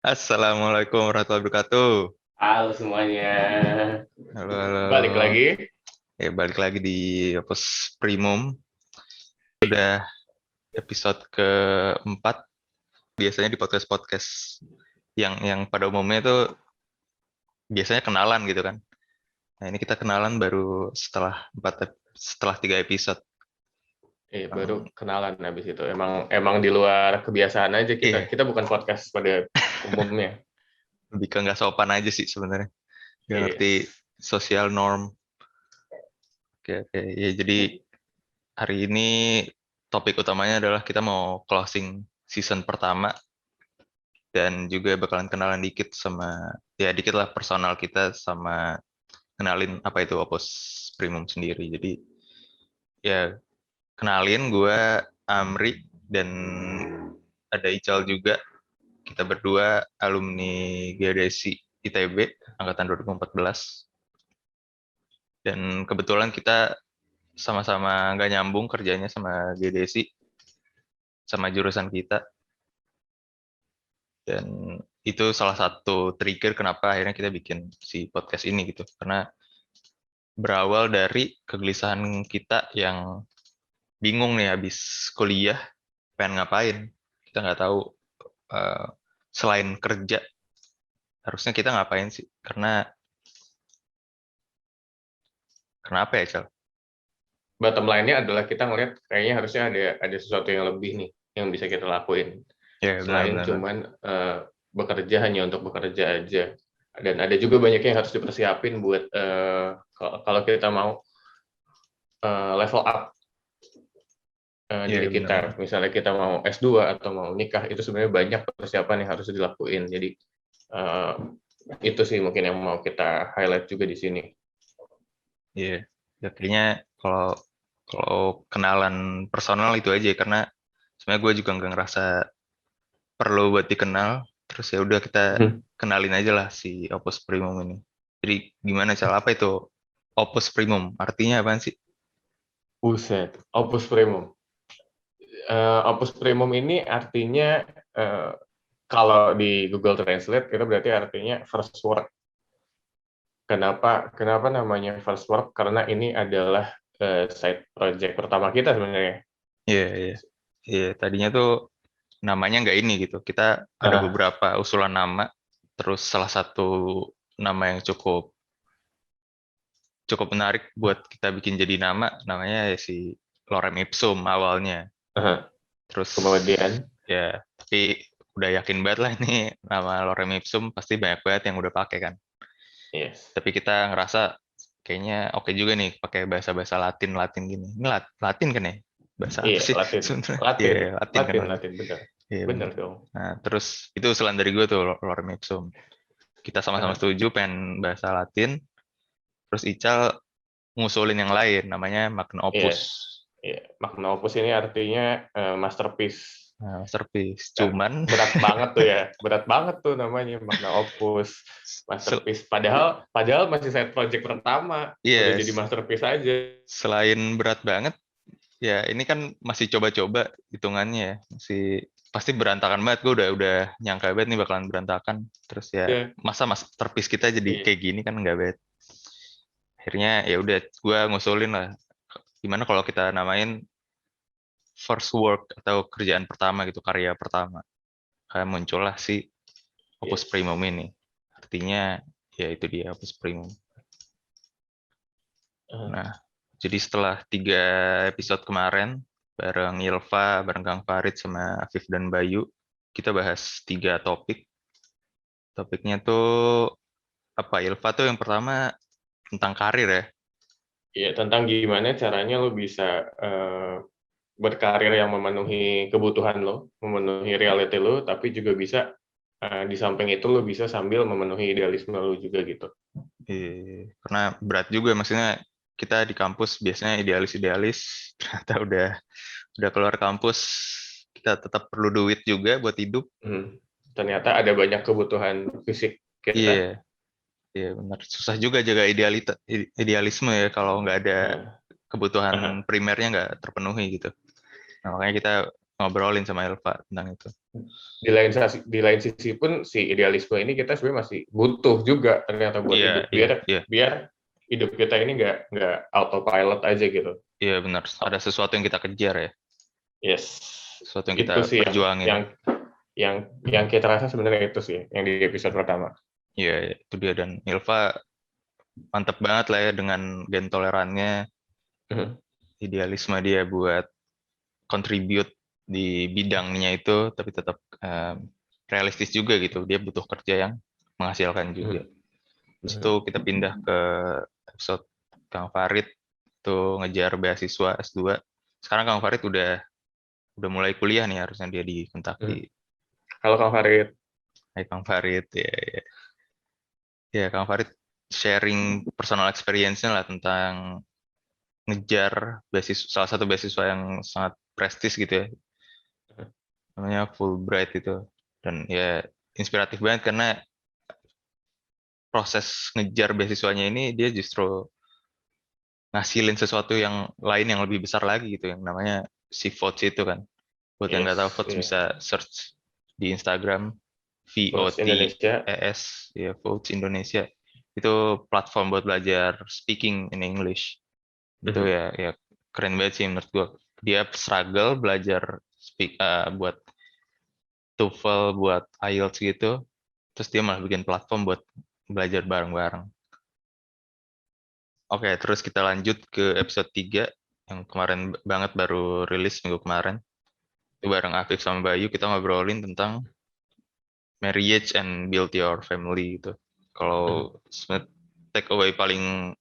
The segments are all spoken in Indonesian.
Assalamualaikum warahmatullahi wabarakatuh. Halo semuanya, Halo, halo. balik lagi. Ya, balik lagi di Opus Primum. Udah episode keempat. Biasanya di podcast-podcast yang pada umumnya tuh biasanya kenalan gitu kan. Nah, ini kita kenalan baru setelah 3 episode. Baru Um, kenalan habis itu. Emang di luar kebiasaan aja kita. Iya, Kita bukan podcast pada umumnya. lebih ke nggak sopan aja sih sebenarnya. Nggak Iya. ngerti social norm. Oke, oke. Ya, jadi hari ini topik utamanya adalah kita mau closing season pertama dan juga bakalan kenalan dikit sama ya dikit lah personal kita sama kenalin apa itu Opus Primum sendiri. Jadi ya kenalin gue Amri dan ada Ical juga. Kita berdua alumni Geodesi ITB angkatan 2014 dan kebetulan kita sama-sama nggak nyambung kerjanya sama Geodesi sama jurusan kita dan itu salah satu trigger kenapa akhirnya kita bikin si podcast ini gitu karena berawal dari kegelisahan kita yang bingung nih habis kuliah pengen ngapain. Kita nggak tahu eh, selain kerja harusnya kita ngapain sih? Karena kenapa ya, Cel? Bottom line-nya adalah kita ngelihat kayaknya harusnya ada sesuatu yang lebih nih yang bisa kita lakuin Ya selain benar-benar. cuman bekerja hanya untuk bekerja aja. Dan ada juga banyak yang harus dipersiapin buat kalau kita mau level up Ya diri benar. kita. Misalnya kita mau S2 atau mau nikah, itu sebenarnya banyak persiapan yang harus dilakuin. Jadi eh, itu sih mungkin yang mau kita highlight juga di sini. Ya, ya kayaknya kalau kalau kenalan personal itu aja karena sebenarnya gue juga nggak ngerasa perlu buat dikenal. Terus ya udah kita Hmm. kenalin aja lah si Opus Primum ini. Jadi gimana, Cel? Apa itu Opus Primum? Artinya apaan sih? Buset, Opus Premium. Opus Premium ini artinya eh, kalau di Google Translate itu berarti artinya first work. Kenapa namanya first work? Karena ini adalah side project pertama kita sebenarnya. Iya, iya. Iya, tadinya tuh namanya nggak ini gitu. Kita ada Ah, beberapa usulan nama, terus salah satu nama yang cukup cukup menarik buat kita bikin jadi namanya ya si Lorem Ipsum awalnya. ah. Terus Kemudian, ya, tapi udah yakin banget lah ini nama Lorem Ipsum pasti banyak banget yang udah pakai kan. yes, Tapi kita ngerasa kayaknya oke juga nih pakai bahasa-bahasa Latin gini. Ini Latin kan ya? Bahasa apa iya sih Latin, sebenarnya? Iya, Latin, iya, Latin kan Latin, Latin. Latin, benar, Iya benar benar. dong. Nah, terus itu usulan dari gue tuh Lorem Ipsum. Kita sama-sama Ah, setuju pengen bahasa Latin. Terus Ical ngusulin yang lain, namanya Magna iya, Opus. iya. Magna Opus ini artinya masterpiece. Nah, masterpiece. Kan Cuman, berat banget tuh ya, berat banget tuh namanya Magna Opus, sel- masterpiece. Padahal masih side project pertama, udah iya, jadi masterpiece aja. selain berat banget, ya ini kan masih coba-coba hitungannya ya. Masih pasti berantakan banget. Gue udah nyangka banget nih bakalan berantakan. Terus ya Ya, masa masterpiece kita jadi iya. kayak gini kan nggak bet. Akhirnya ya udah gue ngusulin lah. Gimana kalau kita namain first work atau kerjaan pertama gitu, karya pertama. Kayak muncullah si Opus Yes. Primum ini. Artinya ya itu dia Opus Primum. Eh, Nah, jadi setelah 3 episode kemarin, bareng Yelva, bareng Kang Farid, sama Afif dan Bayu, kita bahas 3 topik. Topiknya tuh apa? Yelva tuh yang pertama tentang karir ya. Ya, tentang gimana caranya lo bisa berkarir yang memenuhi kebutuhan lo, memenuhi reality lo, tapi juga bisa di samping itu lo bisa sambil memenuhi idealisme lo juga gitu. Karena berat juga, maksudnya kita di kampus biasanya idealis-idealis, ternyata udah keluar kampus, kita tetap perlu duit juga buat hidup. Hmm. Ternyata ada banyak kebutuhan fisik Iya, kita. iya benar. Susah juga jaga idealisme ya kalau nggak ada Nah, kebutuhan primernya nggak terpenuhi gitu. Nah, makanya kita ngobrolin sama Elva tentang itu. di lain sisi pun si idealisme ini kita sebenarnya masih butuh juga ternyata buat Iya, hidup, iya, biar iya, biar hidup kita ini nggak autopilot aja gitu. iya benar. Ada sesuatu yang kita kejar ya, Yes, sesuatu yang kita itu sih perjuangin. yang kita rasa sebenarnya itu sih yang di episode pertama. Iya, iya, itu dia. Dan Ilva mantep banget lah ya dengan gen tolerannya, Mhm. idealisme dia buat contribute di bidangnya itu, tapi tetap realistis juga gitu. Dia butuh kerja yang menghasilkan juga. Mhm. Terus itu Mhm. kita pindah ke episode Kang Farid tuh ngejar beasiswa S2. Sekarang Kang Farid udah mulai kuliah nih, harusnya dia di Mhm. Kentucky. Kalau Kang Farid, Hai Kang Farid, ya, ya. Ya, Kang Farid sharing personal experience-nya lah tentang ngejar beasiswa, salah satu beasiswa yang sangat prestis gitu ya, namanya Fulbright itu. Dan ya inspiratif banget karena proses ngejar beasiswanya ini dia justru ngasilin sesuatu yang lain yang lebih besar lagi gitu, yang namanya si Votes itu kan. Buat yang nggak tahu, yes, Votes ya, bisa search di Instagram, Coach Indonesia. VOTES, ya Votes Indonesia. Itu platform buat belajar speaking in English. Itu Mhm. ya keren banget sih menurut gua. Dia struggle belajar buat TOEFL, buat IELTS gitu, terus dia malah bikin platform buat belajar bareng-bareng. Oke, terus kita lanjut ke episode 3 yang kemarin banget baru rilis minggu kemarin. Itu bareng Afif sama Bayu kita ngobrolin tentang marriage and build your family gitu. Mhm. Kalau take away paling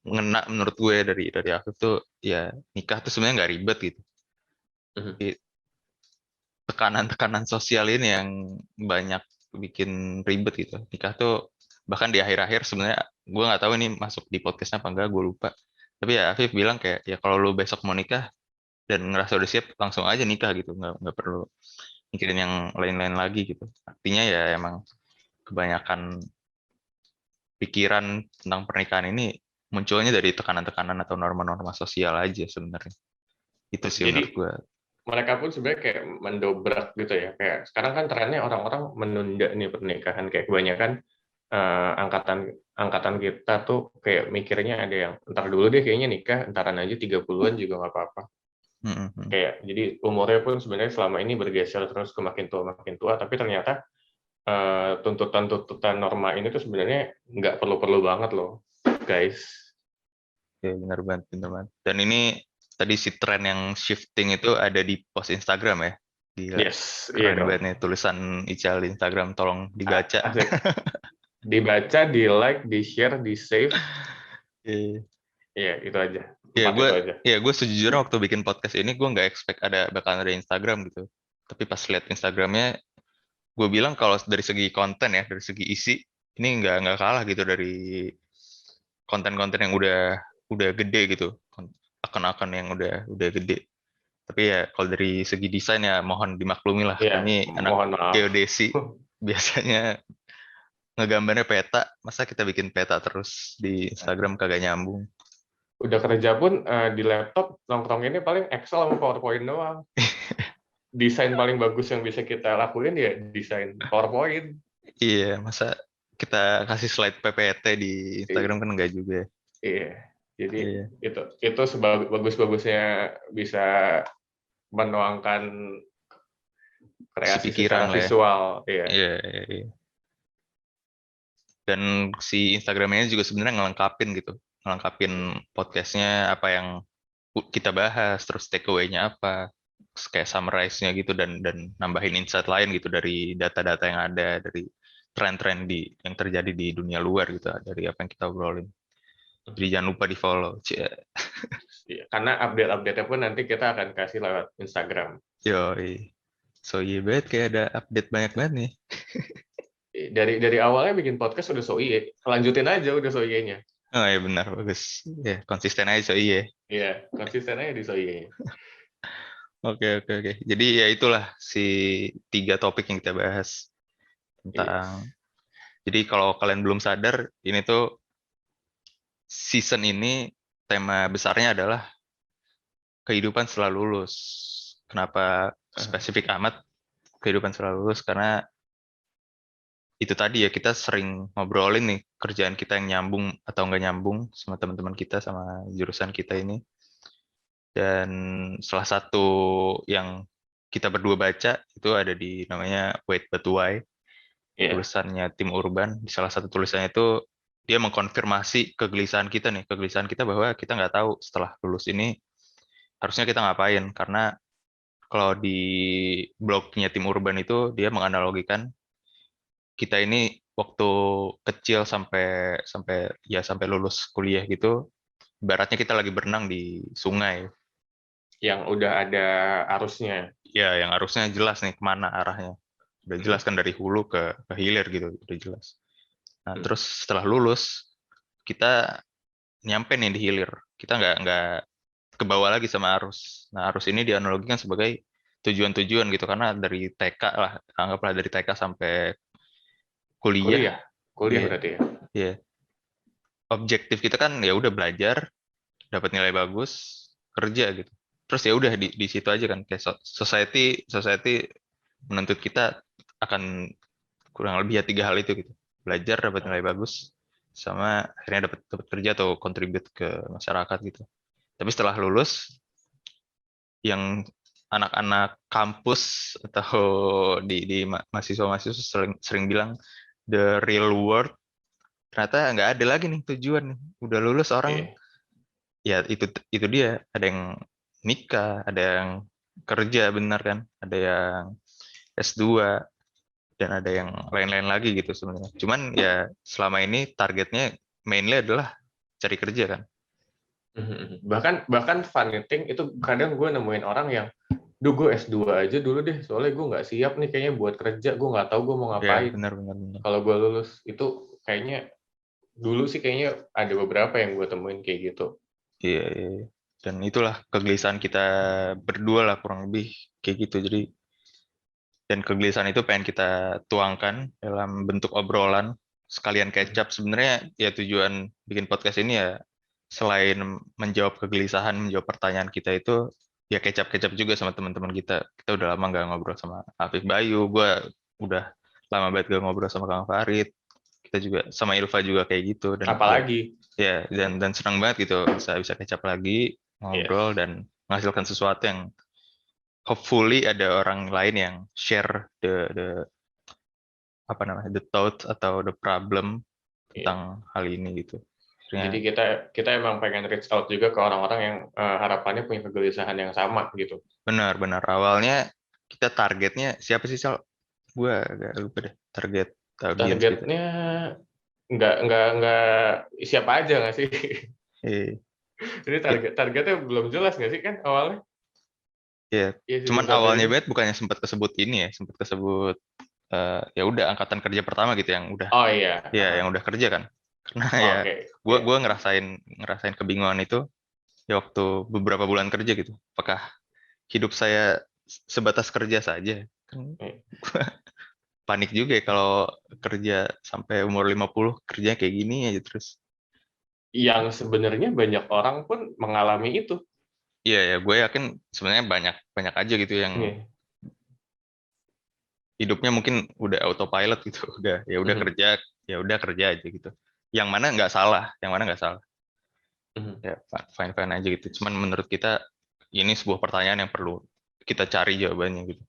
ngena menurut gue dari Afif tuh ya nikah tuh sebenarnya nggak ribet gitu. Mhm. Tapi tekanan-tekanan sosial ini yang banyak bikin ribet gitu. Nikah tuh bahkan di akhir-akhir sebenarnya gue nggak tahu ini masuk di podcastnya apa enggak, gue lupa. Tapi ya Afif bilang kayak ya kalau lu besok mau nikah dan ngerasa udah siap langsung aja nikah gitu, nggak perlu mikirin yang lain-lain lagi gitu. Artinya ya emang kebanyakan pikiran tentang pernikahan ini munculnya dari tekanan-tekanan atau norma-norma sosial aja sebenarnya. Itu sih menurut Jadi gue. mereka pun sebenarnya kayak mendobrak gitu ya. Kayak sekarang kan trennya orang-orang menunda nih pernikahan, kayak kebanyakan angkatan angkatan kita tuh kayak mikirnya ada yang ntar dulu deh kayaknya nikah, entaran aja 30-an juga nggak apa-apa. Mm-mm. Kayak jadi umurnya pun sebenarnya selama ini bergeser terus ke makin tua, tapi ternyata tuntutan-tuntutan norma ini tuh sebenarnya nggak perlu-perlu banget loh, guys. Ya, benar banget, benar banget. Dan ini tadi si tren yang shifting itu ada di post Instagram ya. Gila, Yes, iya keren dong. banget nih tulisan Ical di Instagram, tolong dibaca. Asik. Dibaca, di like, di share, di save. Iya, Iya, itu aja. ya Empat gue itu aja. ya gue sejujurnya waktu bikin podcast ini gue nggak expect bakalan ada Instagram gitu. Tapi pas lihat Instagramnya, gue bilang kalau dari segi konten ya, dari segi isi, ini nggak kalah gitu dari konten-konten yang udah gede gitu, akun-akun yang udah gede. Tapi ya kalau dari segi desain ya mohon dimaklumi lah, Iya, kami anak mohon maaf. geodesi biasanya ngegambarnya peta, masa kita bikin peta terus di Instagram kagak nyambung. Udah kerja pun di laptop nongkrong ini paling Excel sama PowerPoint doang. Desain paling bagus yang bisa kita lakuin ya desain PowerPoint. Iya, masa kita kasih slide PPT di Instagram kan enggak juga. Iya. Jadi Iya, itu sebagus-bagusnya bisa menuangkan si kreasi pikiran secara lah ya. visual. Iya. Iya, iya, iya. Dan si Instagramnya juga sebenarnya ngelengkapin gitu, ngelengkapin podcastnya apa yang kita bahas, terus takeaway-nya apa, kayak summarize-nya gitu, dan nambahin insight lain gitu dari data-data yang ada, dari tren-tren yang terjadi di dunia luar gitu, dari apa yang kita obrolin. Jadi jangan lupa di follow. Iya. Karena update-update-nya pun nanti kita akan kasih lewat Instagram. Yo, so iya banget kayak ada update banyak banget nih. Dari awalnya bikin podcast udah so iye, lanjutin aja udah so iye-nya. Oh iya benar, bagus. Ya, konsisten aja so iya. Iya, konsisten aja di so iye-nya. Oke, oke, oke. Jadi ya itulah si 3 topik yang kita bahas Iya. tentang. Jadi kalau kalian belum sadar, ini tuh season ini tema besarnya adalah kehidupan setelah lulus. Kenapa spesifik amat kehidupan setelah lulus, karena itu tadi ya, kita sering ngobrolin nih kerjaan kita yang nyambung atau nggak nyambung sama teman-teman kita, sama jurusan kita ini. Dan salah satu yang kita berdua baca itu ada di namanya Wait But Why, Iya. tulisannya Tim Urban. Di salah satu tulisannya itu dia mengkonfirmasi kegelisahan kita nih, kegelisahan kita bahwa kita nggak tahu setelah lulus ini harusnya kita ngapain. Karena kalau di blognya Tim Urban itu dia menganalogikan kita ini waktu kecil sampai sampai ya sampai lulus kuliah gitu, ibaratnya kita lagi berenang di sungai. Yang udah ada arusnya. Ya, yang harusnya jelas nih kemana arahnya. Udah jelas kan, dari hulu ke hilir gitu, udah jelas. Nah, Hmm. terus setelah lulus, kita nyampe nih di hilir. Kita nggak ke bawah lagi sama arus. Nah, arus ini dianalogikan sebagai tujuan-tujuan gitu, karena dari TK lah, anggaplah dari TK sampai kuliah, Kuliah. Kuliah ya, berarti ya. ya. Objektif kita kan ya udah belajar, dapat nilai bagus, kerja gitu. Terus ya udah di situ aja kan, kayak society society menuntut kita akan kurang lebih ya 3 hal itu gitu: belajar, dapat nilai bagus, sama akhirnya dapat kerja atau contribute ke masyarakat gitu. Tapi setelah lulus, yang anak-anak kampus atau di mahasiswa-mahasiswa sering sering bilang the real world, ternyata nggak ada lagi nih tujuan nih. Udah lulus orang, Iya. ya itu dia, ada yang nikah, ada yang kerja benar kan, ada yang S2, dan ada yang lain-lain lagi gitu sebenarnya. Cuman ya selama ini targetnya mainly adalah cari kerja kan. Bahkan funny thing itu kadang gue nemuin orang yang, duh gue S2 aja dulu deh, soalnya gue nggak siap nih kayaknya buat kerja, gue nggak tahu gue mau Ya, ngapain benar benar benar. kalau gue lulus. Itu kayaknya dulu sih kayaknya ada beberapa yang gue temuin kayak gitu. Iya, iya, iya. Dan itulah kegelisahan kita berdua lah kurang lebih kayak gitu. Jadi, dan kegelisahan itu pengen kita tuangkan dalam bentuk obrolan, sekalian kecap. Sebenarnya ya tujuan bikin podcast ini ya, selain menjawab kegelisahan, menjawab pertanyaan kita itu, ya kecap-kecap juga sama teman-teman kita. Kita udah lama nggak ngobrol sama Afif Bayu, gue udah lama banget gak ngobrol sama Kang Farid. Kita juga sama Ilva juga kayak gitu, dan ya, Apalagi, ya, dan senang banget gitu bisa bisa kecap lagi, ngobrol, yes. dan menghasilkan sesuatu yang hopefully ada orang lain yang share the apa namanya, the thoughts atau the problem Iya. tentang hal ini gitu. Jadi Akhirnya kita emang pengen reach out juga ke orang-orang yang harapannya punya kegelisahan yang sama gitu. benar-benar awalnya kita targetnya siapa sih, Sal? Gue agak lupa deh target audience kita. Targetnya nggak siapa aja nggak sih? Eh, Jadi ya, targetnya belum jelas nggak sih kan awalnya? ya, Iya sih cuman susah awalnya juga. banget bukannya sempat kesebut ini ya, sempat kesebut ya udah angkatan kerja pertama gitu, yang udah, Oh iya. ya, yang udah kerja kan. Karena ya Oke. gue ngerasain ngerasain kebingungan itu ya waktu beberapa bulan kerja gitu. Apakah hidup saya sebatas kerja saja? Kan gua panik juga ya kalau kerja sampai umur 50, kerja kayak gini aja terus. Yang sebenarnya banyak orang pun mengalami itu. Iya ya, gue yakin sebenarnya banyak banyak aja gitu yang Iya. hidupnya mungkin udah autopilot gitu. Udah, ya udah Mhm. kerja, ya udah kerja aja gitu. Yang mana nggak salah, yang mana nggak salah. Mhm. Ya fine fine aja gitu. Cuman menurut kita ini sebuah pertanyaan yang perlu kita cari jawabannya gitu.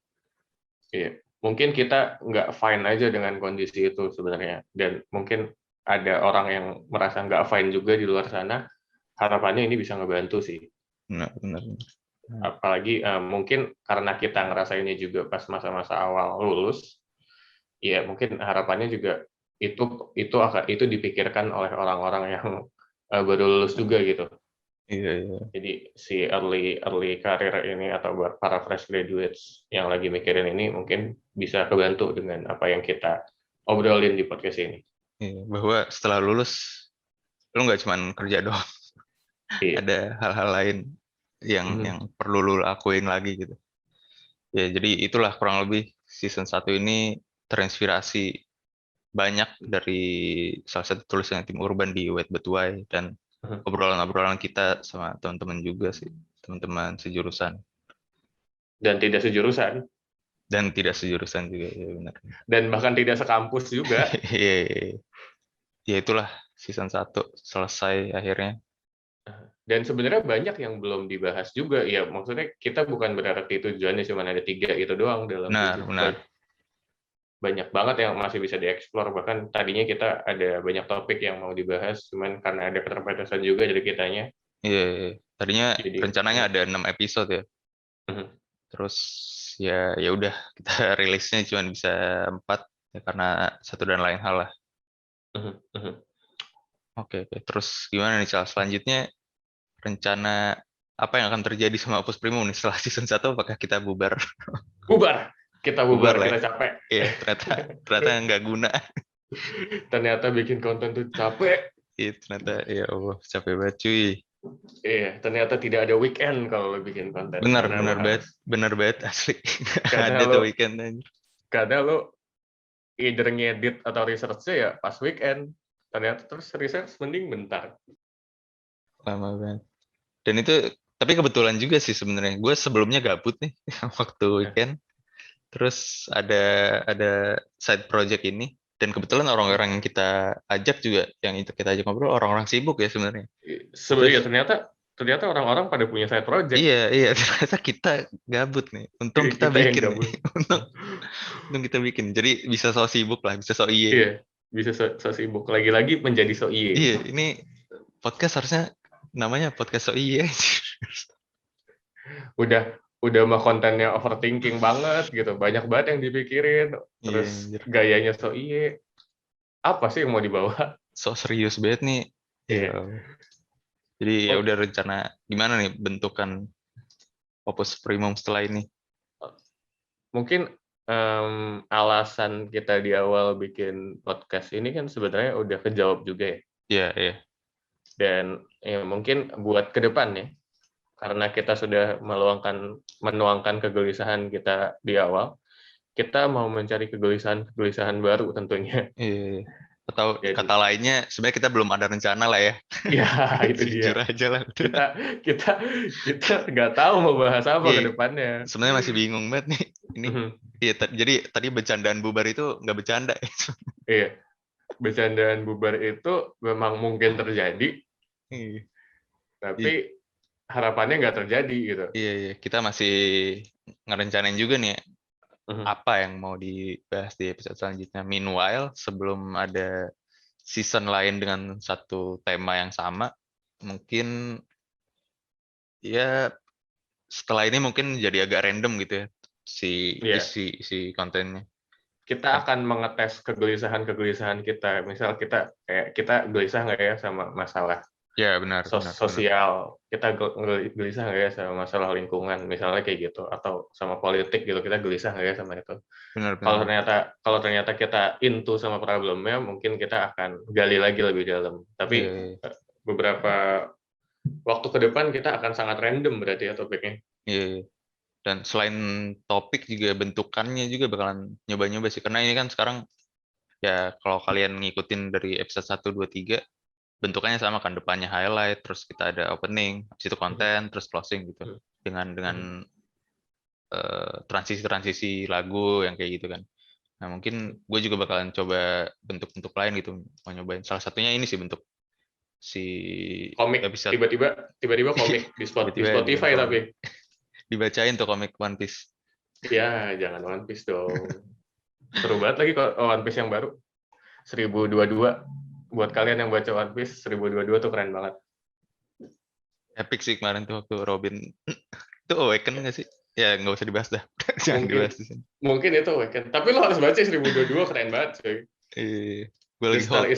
Iya. Mungkin kita nggak fine aja dengan kondisi itu sebenarnya, dan mungkin ada orang yang merasa nggak fine juga di luar sana. Harapannya ini bisa ngebantu sih. Benar benar benar. Nah, Apalagi mungkin karena kita ngerasainnya juga pas masa-masa awal lulus, ya mungkin harapannya juga itu dipikirkan oleh orang-orang yang baru lulus juga gitu. iya iya. Jadi si early early career ini atau buat para fresh graduates yang lagi mikirin ini mungkin bisa kebantu dengan apa yang kita obrolin di podcast ini. Iya, bahwa setelah lulus lu nggak cuman kerja doang, Iya. ada hal-hal lain yang Mhm. perlu lu lakuin lagi gitu. Ya, jadi itulah kurang lebih season 1 ini terinspirasi banyak dari salah satu tulisan tim Urban di Wait But Why, dan Mhm. obrolan-obrolan kita sama teman-teman juga sih, teman-teman sejurusan. Dan tidak sejurusan. Dan tidak sejurusan juga, ya benar. Dan bahkan tidak sekampus juga. Iya. Ya itulah season 1 selesai akhirnya. Dan sebenarnya banyak yang belum dibahas juga. Ya, maksudnya kita bukan berarti tujuannya cuma ada 3 itu doang dalam Benar, season. benar. Banyak banget yang masih bisa dieksplor. Bahkan tadinya kita ada banyak topik yang mau dibahas, cuman karena ada keterbatasan juga dari kitanya. Iya. Tadinya Jadi, rencananya ada 6 episode ya. Terus ya udah kita rilisnya cuma bisa 4 ya karena satu dan lain hal lah. Oke. Terus gimana nih selanjutnya rencana apa yang akan terjadi sama Opus Primo nih setelah season 1? Apakah kita bubar? bubar. Kita bubar, Lah kita ya. capek. Iya, ternyata nggak guna. Ternyata bikin konten tuh capek. Iya, ternyata ya Allah capek banget cuy. Iya, ternyata tidak ada weekend kalau lo bikin konten. Benar Karena lo harus. benar banget asli. Karena Ada lo, tuh weekend aja. karena lo either ngedit atau research-nya ya pas weekend. Ternyata terus research mending bentar. Lama banget. Dan itu tapi kebetulan juga sih sebenarnya. Gue sebelumnya gabut nih waktu weekend. Terus ada side project ini dan kebetulan orang-orang yang kita ajak juga yang itu kita ajak ngobrol orang-orang sibuk ya sebenarnya. Sebenarnya Terus ternyata orang-orang pada punya side project. iya ternyata kita gabut nih. Untung kita Kita yang bikin nih. gabut. Untung kita bikin. Jadi bisa so sibuk lah, bisa so iye. Iya, bisa so sibuk. Lagi-lagi menjadi so iye. Iya, ini podcast harusnya namanya podcast so iye. Udah mah kontennya overthinking banget gitu. Banyak banget yang dipikirin. Terus Iya, gayanya so iye. Apa sih yang mau dibawa? so serius banget nih. Iya. Ya. Jadi ya udah rencana gimana nih bentukan Opus Primum setelah ini? Mungkin alasan kita di awal bikin podcast ini kan sebenarnya udah kejawab juga ya. Iya. Dan ya mungkin buat ke depan ya, karena kita sudah menuangkan kegelisahan kita di awal, kita mau mencari kegelisahan baru tentunya. Iya. Atau Jadi, kata lainnya sebenarnya kita belum ada rencana lah ya. ya itu Jujur dia. aja lah. Kita nggak tahu mau bahas apa ke Iya, depannya. sebenarnya masih bingung banget nih. Ini iya, jadi tadi bercandaan bubar itu nggak bercanda. Iya, bercandaan bubar itu memang mungkin terjadi, Iya. tapi harapannya nggak terjadi gitu. Iya, kita masih ngerencanain juga nih apa yang mau dibahas di episode selanjutnya. Meanwhile, sebelum ada season lain dengan satu tema yang sama, mungkin ya setelah ini mungkin jadi agak random gitu ya si isi kontennya. Kita akan mengetes kegelisahan kita. Misal kita gelisah nggak ya sama masalah Ya benar. sosial, kita gelisah nggak ya sama masalah lingkungan, misalnya kayak gitu, atau sama politik gitu, kita gelisah nggak ya sama itu. Benar. Kalau ternyata kita into sama problemnya, mungkin kita akan gali lagi lebih dalam. Tapi beberapa waktu ke depan kita akan sangat random berarti ya topiknya. Iya. Dan selain topik juga bentukannya juga bakalan nyoba-nyoba sih. Karena ini kan sekarang ya kalau kalian ngikutin dari episode 1, 2, 3 bentukannya sama kan, depannya highlight, terus kita ada opening, habis itu konten, terus closing gitu. Dengan transisi-transisi lagu yang kayak gitu kan. Nah, mungkin gue juga bakalan coba bentuk-bentuk lain gitu, mau nyobain. Salah satunya ini sih bentuk si komik, episode. tiba-tiba komik di Spotify tapi dibacain tuh komik One Piece. Ya, jangan One Piece dong. Seru banget lagi kok One Piece yang baru. 1022. Buat kalian yang baca One Piece, 1022 tuh keren banget. Epic sih kemarin tuh waktu Robin. Itu Awaken nggak sih? Ya, nggak usah dibahas dah. Jangan dibahas di sini. Mungkin itu Awaken. Tapi lo harus baca 1022, keren banget cuy. Gue lagi hold.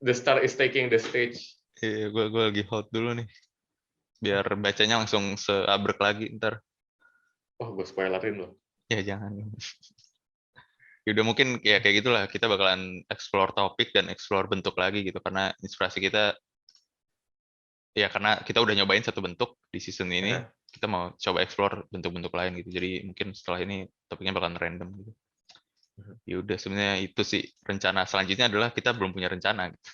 The star is taking the stage. Gue lagi hold dulu nih. Biar bacanya langsung seabrek lagi ntar. Oh, gue spoilerin loh. Ya jangan. Ya udah mungkin ya kayak gitulah, kita bakalan explore topik dan explore bentuk lagi gitu, karena inspirasi kita ya karena kita udah nyobain satu bentuk di season ini, kita mau coba explore bentuk-bentuk lain gitu. Jadi mungkin setelah ini topiknya bakalan random gitu. Ya udah, sebenarnya itu sih rencana selanjutnya adalah kita belum punya rencana gitu.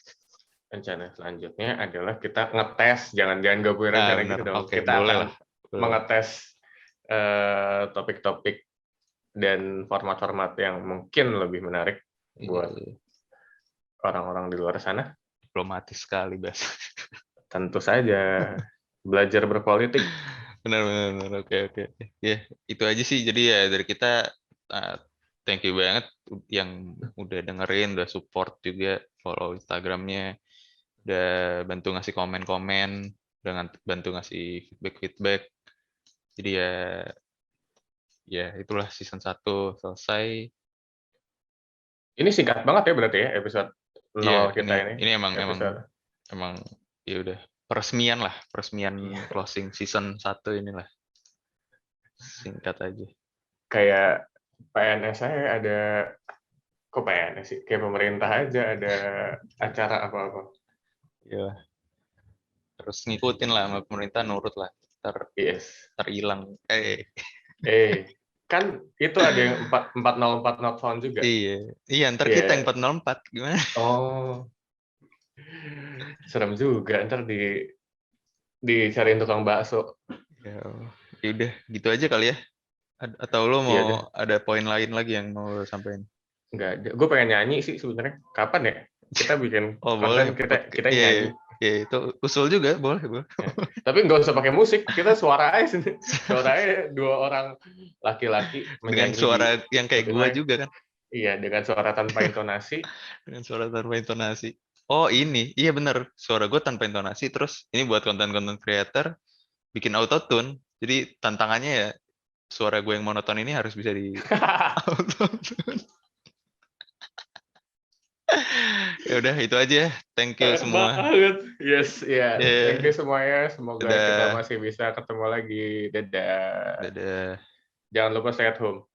Rencana selanjutnya adalah kita ngetes, jangan gak punya rencana gitu dong. Okay, kita akan mengetes topik-topik dan format-format yang mungkin lebih menarik buat orang-orang di luar sana. Diplomatis sekali bahasa. Tentu saja belajar berpolitik. Benar. Oke. Ya, itu aja sih. Jadi ya dari kita thank you banget yang udah dengerin, udah support juga, follow Instagramnya, udah bantu ngasih komen-komen, udah bantu ngasih feedback. Jadi ya itulah season 1 selesai. Ini singkat banget ya berarti ya episode 0 Iya, kita ini. ini emang Episode. ya udah peresmian closing season 1 inilah. Singkat aja. Kayak PNS saya ada, kok PNS sih? Kayak pemerintah aja ada acara apa-apa. Iya. Terus ngikutin lah sama pemerintah, nurut lah. Yes. Terhilang. Kan itu ada yang 404 not found juga. Iya, ntar kita yang 404 gimana? Oh, serem juga, ntar dicariin tukang bakso. Ya udah, gitu aja kali ya. Atau lo mau ada poin lain lagi yang mau lo sampaikan? Nggak ada. Gue pengen nyanyi sih sebenarnya. Kapan ya kita bikin boleh. konten kita nyanyi? Iya, itu usul juga, boleh. Ya. Tapi nggak usah pakai musik, kita suara aja sih. Suara aja 2 orang laki-laki dengan suara yang kayak gue juga kan? Iya, dengan suara tanpa intonasi. Dengan suara tanpa intonasi. Oh ini, iya bener. Suara gue tanpa intonasi, terus ini buat konten-konten creator, bikin autotune. Jadi tantangannya ya, suara gue yang monoton ini harus bisa di autotune. Ya udah, itu aja. Thank you semua. Yes, ya. Yeah. Thank you semuanya. Semoga kita masih bisa ketemu lagi. Dadah. Dadah. Jangan lupa stay at home.